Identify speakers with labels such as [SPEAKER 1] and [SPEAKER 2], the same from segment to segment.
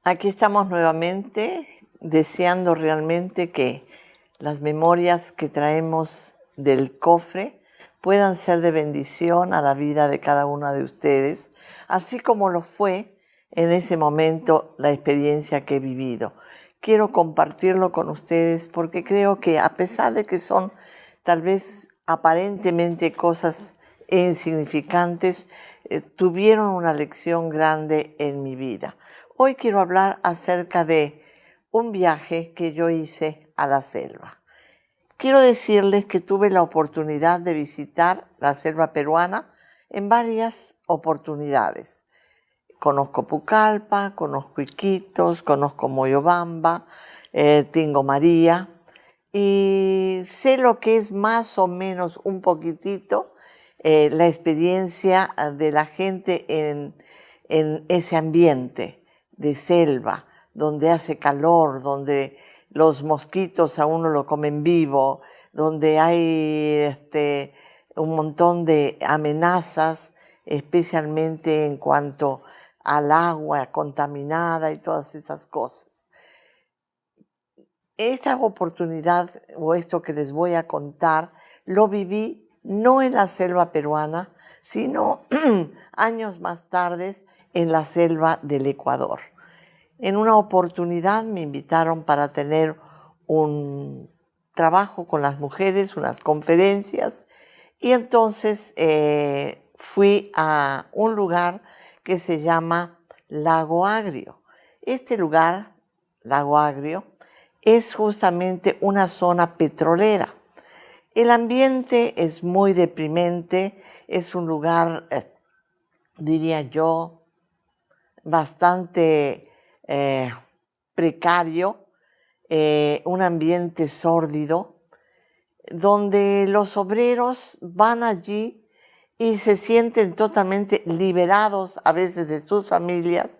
[SPEAKER 1] Aquí estamos nuevamente deseando realmente que las memorias que traemos del cofre puedan ser de bendición a la vida de cada una de ustedes, así como lo fue en ese momento la experiencia que he vivido. Quiero compartirlo con ustedes porque creo que a pesar de que son tal vez aparentemente cosas insignificantes, tuvieron una lección grande en mi vida. Hoy quiero hablar acerca de un viaje que yo hice a la selva. Quiero decirles que tuve la oportunidad de visitar la selva peruana en varias oportunidades. Conozco Pucallpa, conozco Iquitos, conozco Moyobamba, Tingo María, y sé lo que es más o menos un poquitito la experiencia de la gente en ese ambiente de selva, donde hace calor, donde los mosquitos a uno lo comen vivo, donde hay un montón de amenazas, especialmente en cuanto al agua contaminada y todas esas cosas. Esta oportunidad o esto que les voy a contar lo viví no en la selva peruana, sino años más tarde en la selva del Ecuador. En una oportunidad me invitaron para tener un trabajo con las mujeres, unas conferencias, y entonces fui a un lugar que se llama Lago Agrio. Este lugar, Lago Agrio, es justamente una zona petrolera. El ambiente es muy deprimente, es un lugar, diría yo, bastante precario, un ambiente sórdido, donde los obreros van allí y se sienten totalmente liberados a veces de sus familias.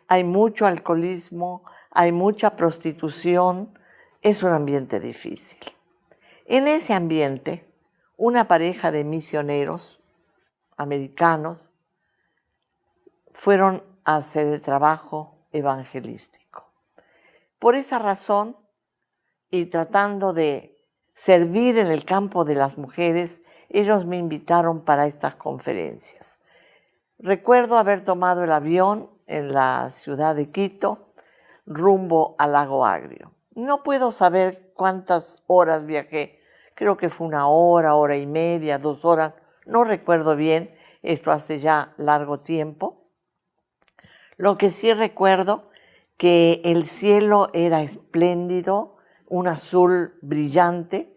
[SPEAKER 1] Hay mucho alcoholismo, hay mucha prostitución, es un ambiente difícil. En ese ambiente, una pareja de misioneros americanos fueron a hacer el trabajo evangelístico. Por esa razón, y tratando de servir en el campo de las mujeres, ellos me invitaron para estas conferencias. Recuerdo haber tomado el avión en la ciudad de Quito, rumbo al Lago Agrio. No puedo saber cuántas horas viajé, creo que fue 1 hora, 1 hora y media, 2 horas, no recuerdo bien, esto hace ya largo tiempo. Lo que sí recuerdo que el cielo era espléndido, un azul brillante,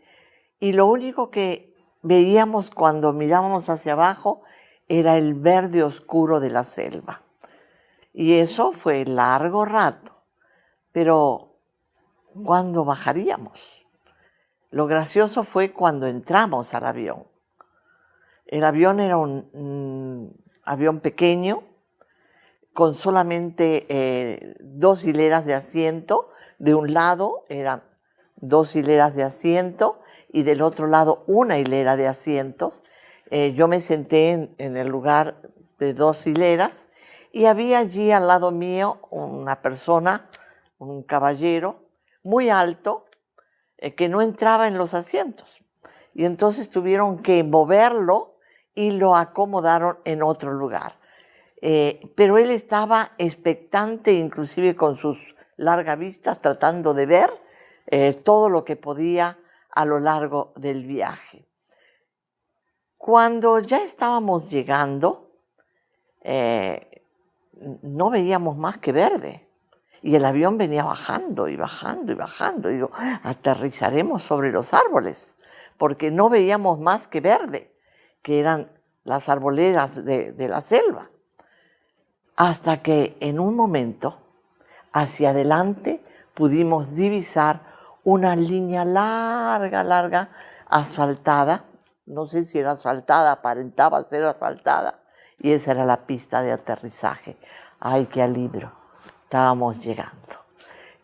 [SPEAKER 1] y lo único que veíamos cuando mirábamos hacia abajo era el verde oscuro de la selva. Y eso fue largo rato. Pero, ¿cuándo bajaríamos? Lo gracioso fue cuando entramos al avión. El avión era un avión pequeño, con solamente 2 hileras de asiento. De un lado eran 2 hileras de asiento y del otro lado 1 hilera de asientos. Yo me senté en el lugar de 2 hileras y había allí al lado mío una persona, un caballero muy alto, que no entraba en los asientos. Y entonces tuvieron que moverlo y lo acomodaron en otro lugar. Pero él estaba expectante, inclusive con sus largas vistas, tratando de ver todo lo que podía a lo largo del viaje. Cuando ya estábamos llegando, no veíamos más que verde. Y el avión venía bajando y bajando y bajando. Y digo, aterrizaremos sobre los árboles, porque no veíamos más que verde, que eran las arboledas de la selva. Hasta que en un momento, hacia adelante, pudimos divisar una línea larga, larga, asfaltada. No sé si era asfaltada, aparentaba ser asfaltada. Y esa era la pista de aterrizaje. ¡Ay, qué alivio! Estábamos llegando.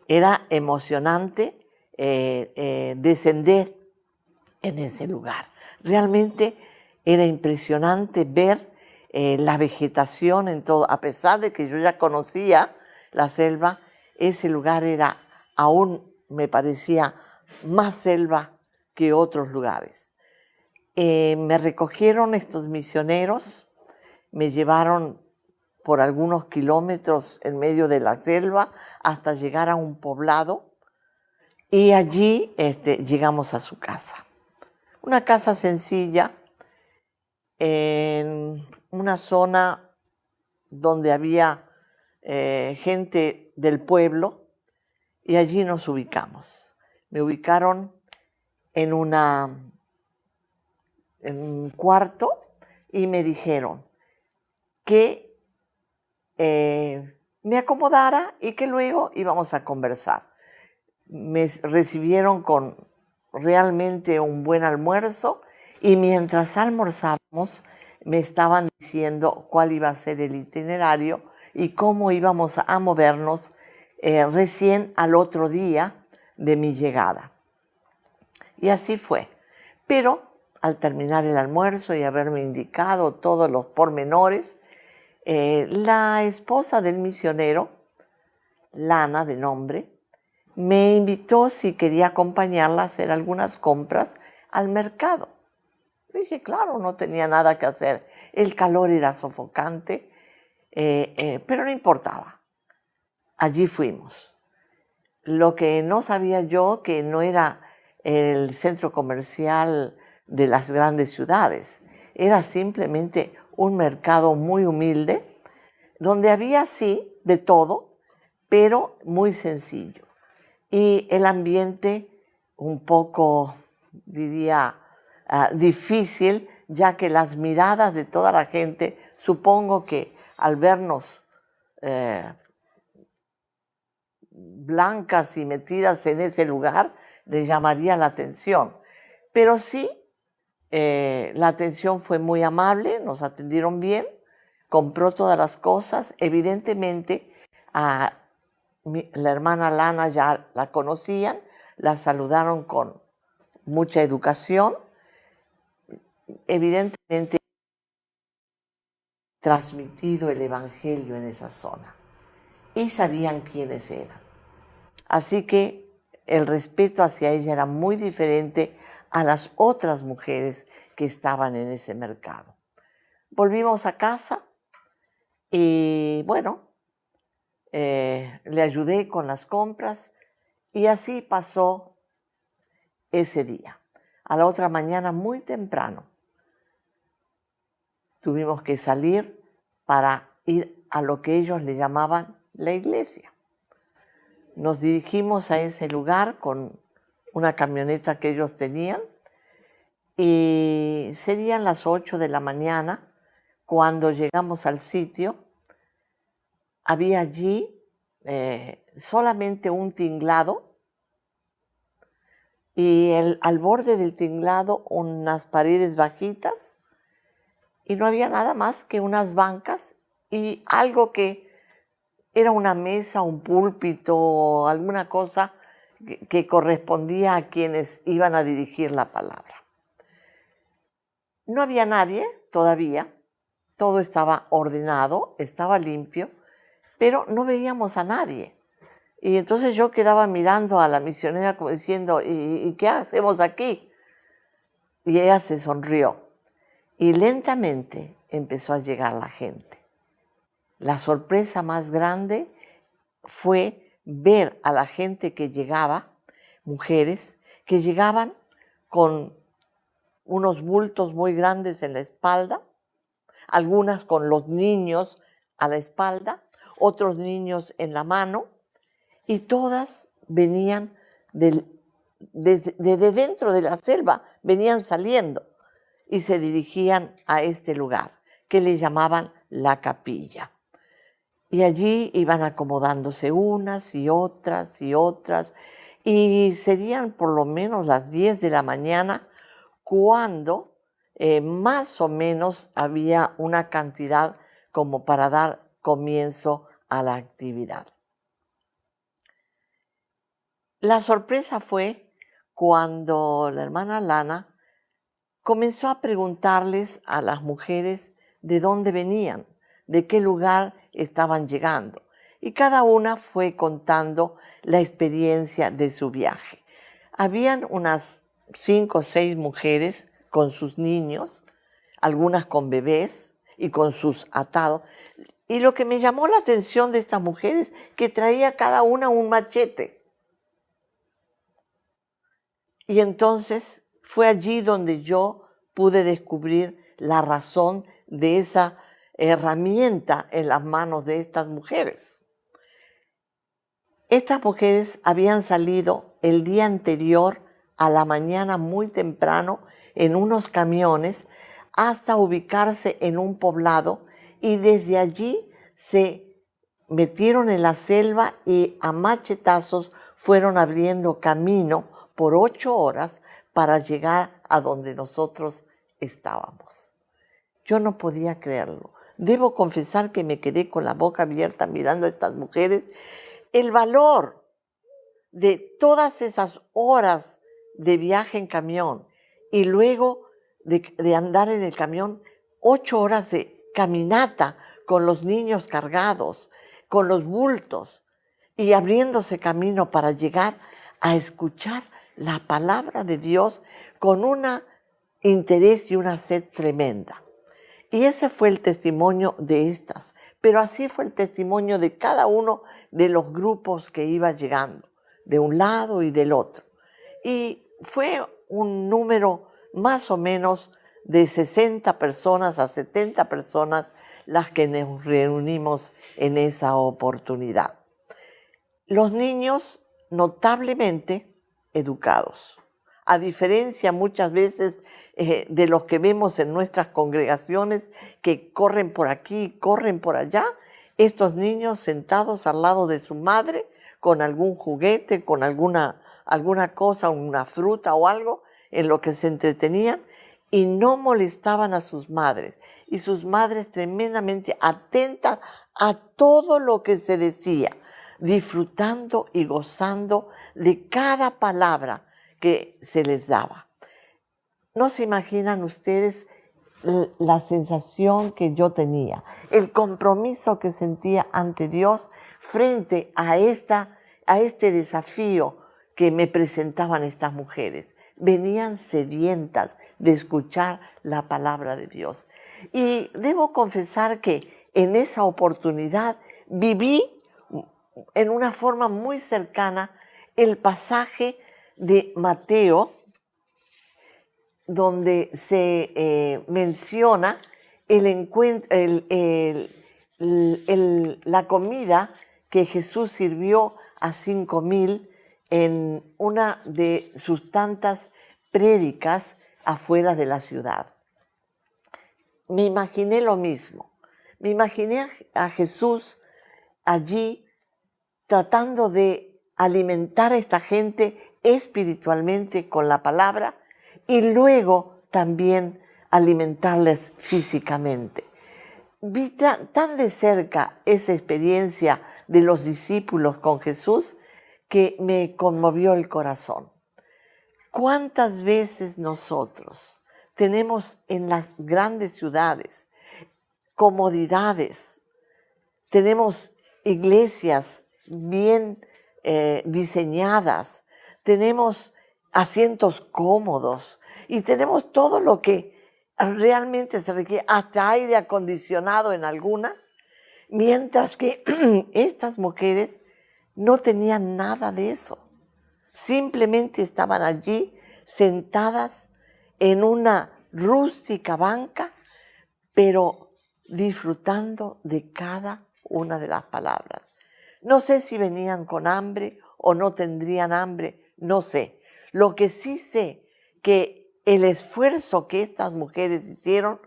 [SPEAKER 1] Era emocionante descender en ese lugar. Realmente era impresionante ver la vegetación en todo. A pesar de que yo ya conocía la selva, ese lugar era aún, me parecía, más selva que otros lugares. Me recogieron estos misioneros, me llevaron por algunos kilómetros en medio de la selva hasta llegar a un poblado y allí llegamos a su casa. Una casa sencilla en una zona donde había gente del pueblo y allí nos ubicamos. Me ubicaron en un cuarto y me dijeron que me acomodara y que luego íbamos a conversar. Me recibieron con realmente un buen almuerzo y mientras almorzábamos me estaban diciendo cuál iba a ser el itinerario y cómo íbamos a movernos recién al otro día de mi llegada. Y así fue. Pero al terminar el almuerzo y haberme indicado todos los pormenores, la esposa del misionero, Lana de nombre, me invitó si quería acompañarla a hacer algunas compras al mercado. Dije, claro, no tenía nada que hacer. El calor era sofocante, pero no importaba. Allí fuimos. Lo que no sabía yo, que no era el centro comercial de las grandes ciudades. Era simplemente un mercado muy humilde, donde había, sí, de todo, pero muy sencillo. Y el ambiente un poco, diría, difícil, ya que las miradas de toda la gente, supongo que al vernos blancas y metidas en ese lugar, les llamaría la atención. Pero sí, la atención fue muy amable, nos atendieron bien, compró todas las cosas. Evidentemente, a la hermana Lana ya la conocían, la saludaron con mucha educación. Evidentemente, transmitido el evangelio en esa zona y sabían quiénes eran. Así que el respeto hacia ella era muy diferente a las otras mujeres que estaban en ese mercado. Volvimos a casa y bueno, le ayudé con las compras y así pasó ese día. A la otra mañana, muy temprano, tuvimos que salir para ir a lo que ellos le llamaban la iglesia. Nos dirigimos a ese lugar con una camioneta que ellos tenían y serían las 8 de la mañana cuando llegamos al sitio. Había allí solamente un tinglado y al borde del tinglado unas paredes bajitas y no había nada más que unas bancas y algo que era una mesa, un púlpito, alguna cosa que correspondía a quienes iban a dirigir la palabra. No había nadie todavía, todo estaba ordenado, estaba limpio, pero no veíamos a nadie. Y entonces yo quedaba mirando a la misionera como diciendo, ¿y qué hacemos aquí? Y ella se sonrió y lentamente empezó a llegar la gente. La sorpresa más grande fue ver a la gente que llegaba, mujeres que llegaban con unos bultos muy grandes en la espalda, algunas con los niños a la espalda, otros niños en la mano, y todas venían desde dentro de la selva, venían saliendo y se dirigían a este lugar que le llamaban la capilla. Y allí iban acomodándose unas y otras y otras, y serían por lo menos las 10 de la mañana cuando más o menos había una cantidad como para dar comienzo a la actividad. La sorpresa fue cuando la hermana Lana comenzó a preguntarles a las mujeres de dónde venían, de qué lugar estaban llegando. y cada una fue contando la experiencia de su viaje. Habían unas 5 o 6 mujeres con sus niños, algunas con bebés y con sus atados. Y lo que me llamó la atención de estas mujeres, que traía cada una un machete. Y entonces fue allí donde yo pude descubrir la razón de esa herramienta en las manos de estas mujeres. Estas mujeres habían salido el día anterior a la mañana muy temprano en unos camiones hasta ubicarse en un poblado, y desde allí se metieron en la selva y a machetazos fueron abriendo camino por 8 horas para llegar a donde nosotros estábamos. Yo no podía creerlo. Debo confesar que me quedé con la boca abierta mirando a estas mujeres. El valor de todas esas horas de viaje en camión y luego de andar en el camión 8 horas de caminata con los niños cargados, con los bultos y abriéndose camino para llegar a escuchar la palabra de Dios con un interés y una sed tremenda. Y ese fue el testimonio de estas, pero así fue el testimonio de cada uno de los grupos que iba llegando, de un lado y del otro. Y fue un número más o menos de 60 personas a 70 personas las que nos reunimos en esa oportunidad. Los niños notablemente educados, a diferencia muchas veces de los que vemos en nuestras congregaciones que corren por aquí, corren por allá. Estos niños sentados al lado de su madre con algún juguete, con alguna cosa, una fruta o algo en lo que se entretenían, y no molestaban a sus madres. Y sus madres tremendamente atentas a todo lo que se decía, disfrutando y gozando de cada palabra que se les daba. No se imaginan ustedes la sensación que yo tenía, el compromiso que sentía ante Dios frente a este desafío que me presentaban estas mujeres. Venían sedientas de escuchar la palabra de Dios. Y debo confesar que en esa oportunidad viví en una forma muy cercana el pasaje de Mateo, donde se menciona la comida que Jesús sirvió a 5,000 en una de sus tantas prédicas afuera de la ciudad. Me imaginé lo mismo. Me imaginé a Jesús allí tratando de alimentar a esta gente espiritualmente con la palabra y luego también alimentarles físicamente. Vi tan de cerca esa experiencia de los discípulos con Jesús que me conmovió el corazón. ¿Cuántas veces nosotros tenemos en las grandes ciudades comodidades, tenemos iglesias bien diseñadas, tenemos asientos cómodos y tenemos todo lo que realmente se requiere, hasta aire acondicionado en algunas, mientras que estas mujeres no tenían nada de eso. Simplemente estaban allí sentadas en una rústica banca, pero disfrutando de cada una de las palabras. No sé si venían con hambre o no tendrían hambre, no sé. Lo que sí sé, que el esfuerzo que estas mujeres hicieron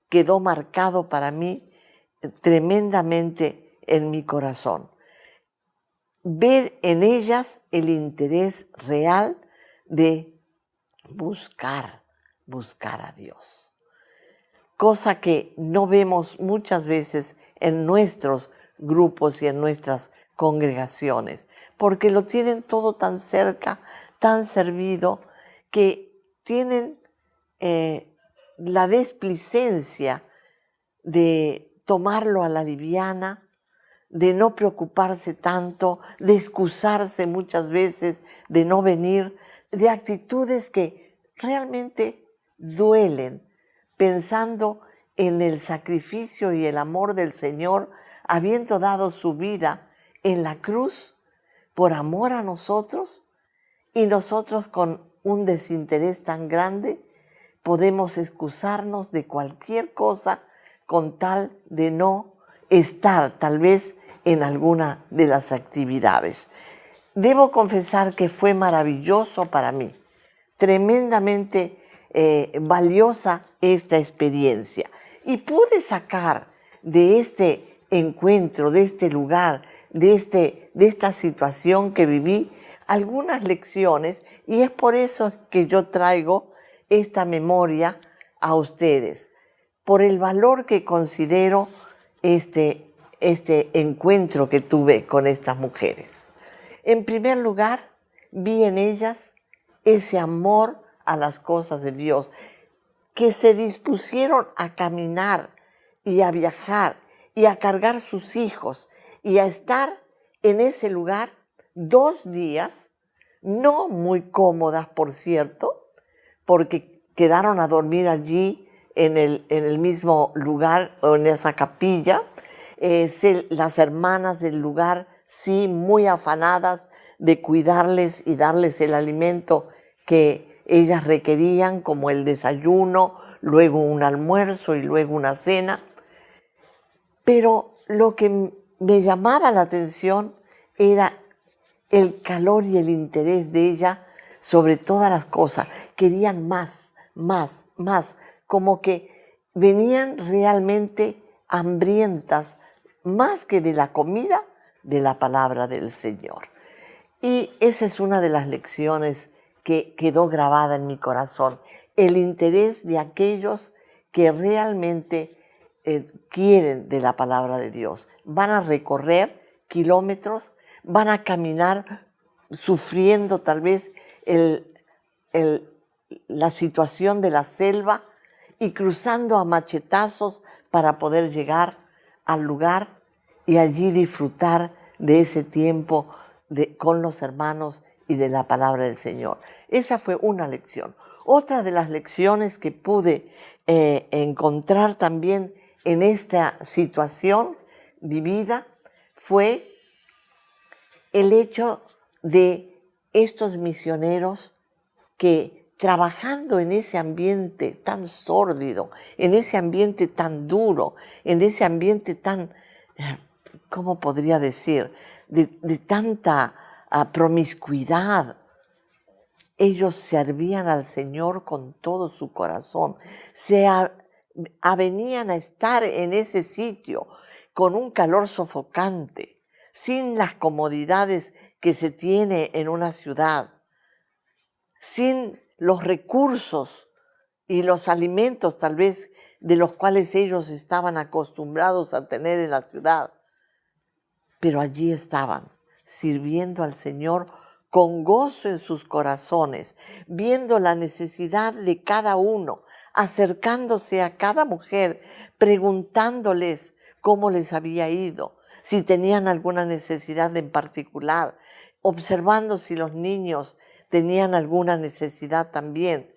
[SPEAKER 1] quedó marcado para mí tremendamente en mi corazón. Ver en ellas el interés real de buscar a Dios. Cosa que no vemos muchas veces en nuestros grupos y en nuestras congregaciones, porque lo tienen todo tan cerca, tan servido, que tienen la desplicencia de tomarlo a la liviana, de no preocuparse tanto, de excusarse muchas veces, de no venir, de actitudes que realmente duelen, pensando en el sacrificio y el amor del Señor, habiendo dado su vida en la cruz por amor a nosotros, y nosotros con un desinterés tan grande podemos excusarnos de cualquier cosa con tal de no estar tal vez en alguna de las actividades. Debo confesar que fue maravilloso para mí, tremendamente valiosa esta experiencia. Y pude sacar de este encuentro, de este lugar, de esta situación que viví, algunas lecciones, y es por eso que yo traigo esta memoria a ustedes, por el valor que considero este encuentro que tuve con estas mujeres. En primer lugar, vi en ellas ese amor a las cosas de Dios, que se dispusieron a caminar y a viajar y a cargar sus hijos y a estar en ese lugar 2 días, no muy cómodas, por cierto, porque quedaron a dormir allí en el mismo lugar o en esa capilla. Las hermanas del lugar, sí, muy afanadas de cuidarles y darles el alimento que ellas requerían, como el desayuno, luego un almuerzo y luego una cena. Pero lo que me llamaba la atención era el calor y el interés de ella sobre todas las cosas. Querían más, más, más, como que venían realmente hambrientas, más que de la comida, de la palabra del Señor. Y esa es una de las lecciones que quedó grabada en mi corazón, el interés de aquellos que realmente quieren de la palabra de Dios. Van a recorrer kilómetros, van a caminar sufriendo tal vez la situación de la selva y cruzando a machetazos para poder llegar al lugar y allí disfrutar de ese tiempo con los hermanos y de la palabra del Señor. Esa fue una lección. Otra de las lecciones que pude encontrar también en esta situación vivida fue el hecho de estos misioneros que, trabajando en ese ambiente tan sórdido, en ese ambiente tan duro, en ese ambiente tan, ¿cómo podría decir?, de tanta promiscuidad, ellos servían al Señor con todo su corazón, se avenían a estar en ese sitio con un calor sofocante, sin las comodidades que se tiene en una ciudad, sin los recursos y los alimentos tal vez de los cuales ellos estaban acostumbrados a tener en la ciudad. Pero allí estaban, sirviendo al Señor con gozo en sus corazones, viendo la necesidad de cada uno, acercándose a cada mujer, preguntándoles cómo les había ido, si tenían alguna necesidad en particular, observando si los niños tenían alguna necesidad también.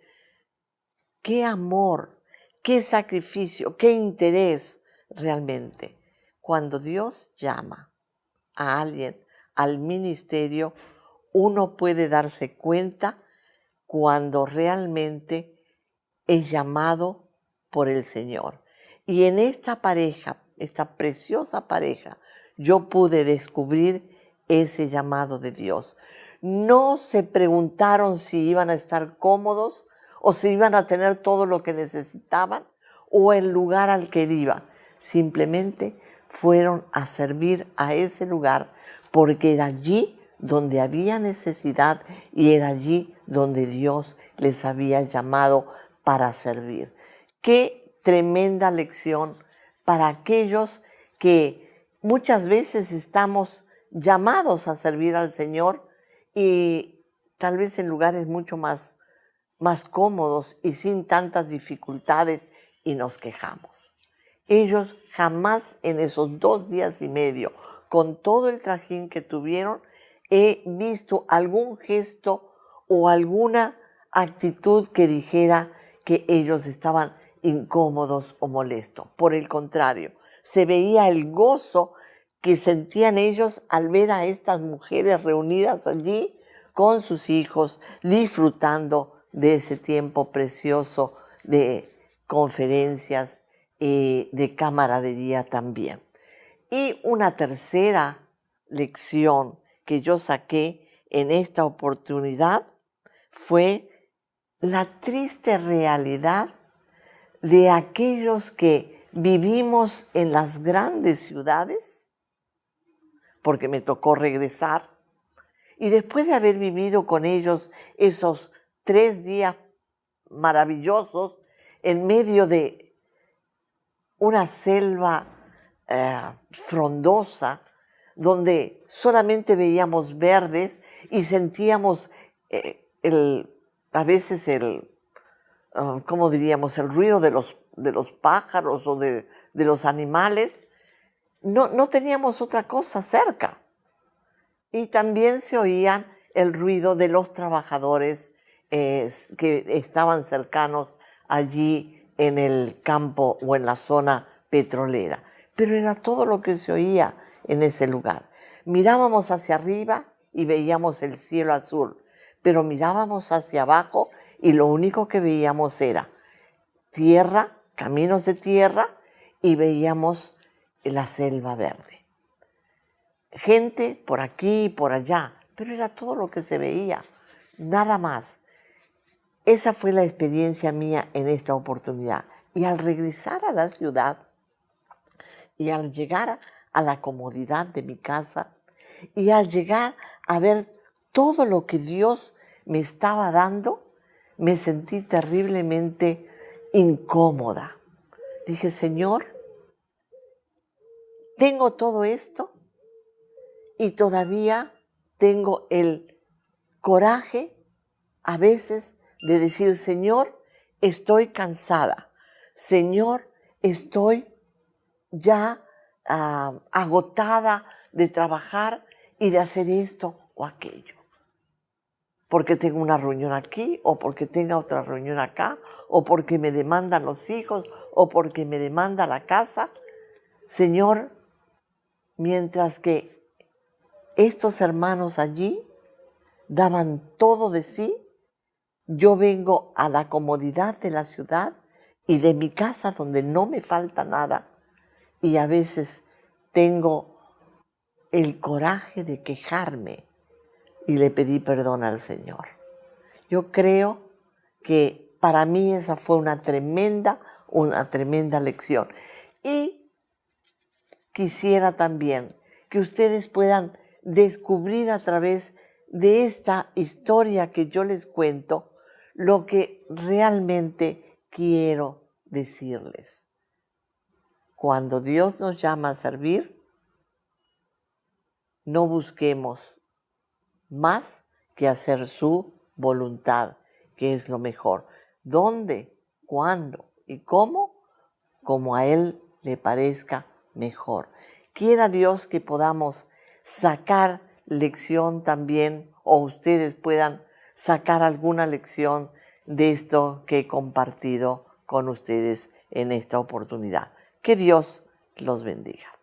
[SPEAKER 1] Qué amor, qué sacrificio, qué interés realmente. Cuando Dios llama a alguien al ministerio, uno puede darse cuenta cuando realmente es llamado por el Señor. Y en esta pareja, esta preciosa pareja, yo pude descubrir ese llamado de Dios. No se preguntaron si iban a estar cómodos o si iban a tener todo lo que necesitaban o el lugar al que iban. Simplemente fueron a servir a ese lugar porque era allí donde había necesidad y era allí donde Dios les había llamado para servir. Qué tremenda lección para aquellos que muchas veces estamos llamados a servir al Señor y tal vez en lugares mucho más cómodos y sin tantas dificultades y nos quejamos. Ellos jamás en esos 2 días y medio, con todo el trajín que tuvieron, he visto algún gesto o alguna actitud que dijera que ellos estaban incómodos o molestos. Por el contrario, se veía el gozo que sentían ellos al ver a estas mujeres reunidas allí con sus hijos, disfrutando de ese tiempo precioso de conferencias y de camaradería también. Y una tercera lección que yo saqué en esta oportunidad fue la triste realidad de aquellos que vivimos en las grandes ciudades, porque me tocó regresar, y después de haber vivido con ellos esos 3 días maravillosos en medio de una selva frondosa, donde solamente veíamos verdes y sentíamos a veces ¿cómo diríamos?, el ruido de los pájaros o de los animales. No teníamos otra cosa cerca. Y también se oían el ruido de los trabajadores que estaban cercanos allí en el campo o en la zona petrolera. Pero era todo lo que se oía en ese lugar. Mirábamos hacia arriba y veíamos el cielo azul, pero mirábamos hacia abajo y lo único que veíamos era tierra, caminos de tierra, y veíamos la selva verde. Gente por aquí y por allá, pero era todo lo que se veía, nada más. Esa fue la experiencia mía en esta oportunidad. Y al regresar a la ciudad y al llegar a la comodidad de mi casa y al llegar a ver todo lo que Dios me estaba dando, me sentí terriblemente incómoda. Dije, Señor, tengo todo esto y todavía tengo el coraje a veces de decir, Señor, estoy cansada. Señor, estoy ya agotada de trabajar y de hacer esto o aquello. Porque tengo una reunión aquí, o porque tenga otra reunión acá, o porque me demandan los hijos, o porque me demanda la casa. Señor, mientras que estos hermanos allí daban todo de sí, yo vengo a la comodidad de la ciudad y de mi casa donde no me falta nada, y a veces tengo el coraje de quejarme, y le pedí perdón al Señor. Yo creo que para mí esa fue una tremenda lección. Y quisiera también que ustedes puedan descubrir a través de esta historia que yo les cuento lo que realmente quiero decirles. Cuando Dios nos llama a servir, no busquemos más que hacer su voluntad, que es lo mejor. ¿Dónde, cuándo y cómo? Como a Él le parezca mejor. Quiera Dios que podamos sacar lección también, o ustedes puedan sacar alguna lección de esto que he compartido con ustedes en esta oportunidad. Que Dios los bendiga.